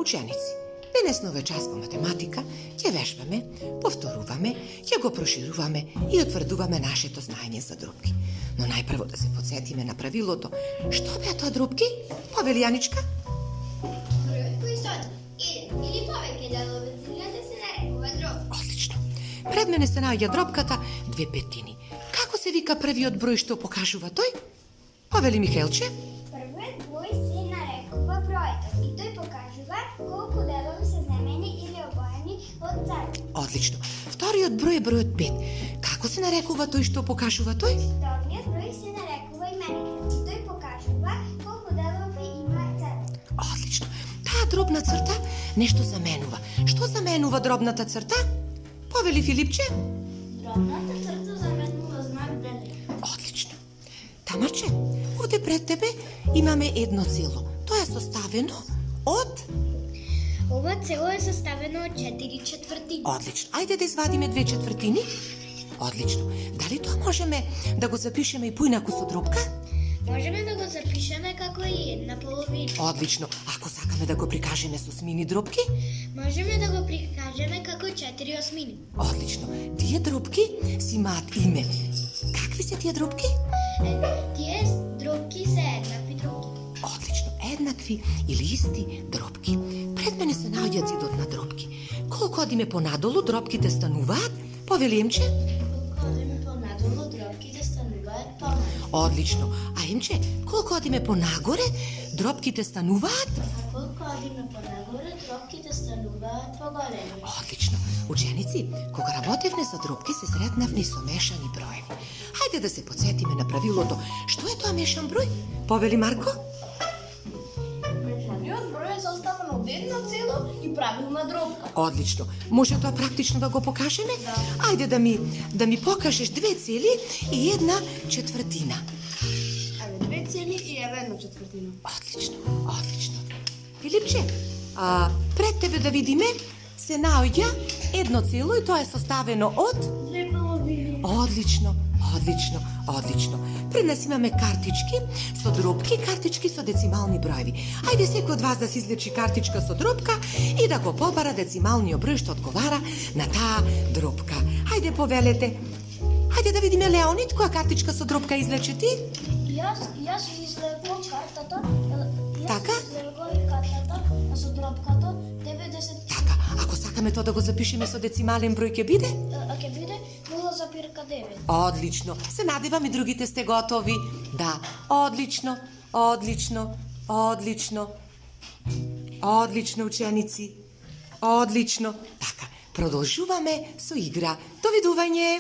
Ученици, денеснове час по математика ќе вежбаме, повторуваме, ќе го прошируваме и утврдуваме нашето знаење за дробки. Но најпрво да се подсетиме на правилото. Што беа тоа дробки? Повели Јаничка? Бројот кој содржи еден или повеќе делови од земјата се нарекува дробка. Одлично. Пред мене се наоѓа дробката 2 петини. Како се вика првиот број што покажува тој? Повели Михелче? Првиот број се нарекува бројот и тој покажува колку делови се земени или обоени од заедно. Одлично. Вториот број е бројот 5. Како се нарекува тој што покажува тој? Вториот број се нарекува именител и тој покажува колку делови има заедно. Одлично. Таа дробна црта нешто заменува. Што заменува дробната црта? Повели Филипче? Дробната црта заменува знак делење. Одлично. Тамарче, овде пред тебе имаме едно цело. Тоа е составено од... Ова цело е составено од 4 четвртини. Одлично. Ајде да извадиме 2 четвртини. Одлично. Дали тоа можеме да го запишеме и поинаку со дробка? Можеме да го запишеме како и една половина. Одлично. Ако сакаме да го прикажеме со смини дробки? Можеме да го прикажеме како 4 осмини. Одлично. Тие дробки си имаат име. Какви се тие дробки? Тие дробки се еднакви дробки. Одлично. Еднакви или исти дробки. Пред мене се наоѓа зидот на дробки. Колку одиме понадолу, дробките стануваат? Повели Емче? Колку одиме понадолу, дробките стануваат помали. Одлично. А Емче, колку одиме понагоре, дробките стануваат? А колку одиме понагоре, дробките стануваат поголеми. Одлично. Ученици, кога работевме за дробки, се сретнавме со мешани броеви. Хајде да се подсетиме на правилото. Што е тоа мешан број? Повели Марко? Мешаниот број е составен од едно цело и правилна дробка. Одлично. Може тоа практично да го покажеме? Да. Ајде да ми покажеш 2 цели и една четвртина. Еве 2 цели и еве една четвртина. Одлично, одлично. Филипче, пред тебе да видиме, се наоѓа едно цело и тоа е составено од... 2 половини. Одлично, одлично, одлично. Пред нас имаме картички со дробки, картички со децимални броеви. Ајде секој од вас да си извлечи картичка со дробка и да го побара децималниот број што одговара на таа дробка. Ајде повелете. Ајде да видиме Леонид, која картичка со дробка извлече ти? Јас излегувам картата. Така? Излегувам картата, а со дробката 90. Така, ако сакаме тоа да го запишеме со децимален број ќе биде? А ќе биде 0,9. Одлично. Се надевам и другите сте готови. Да, одлично, одлично, одлично. Одлично, ученици. Одлично. Така, продолжуваме со игра. Довидување.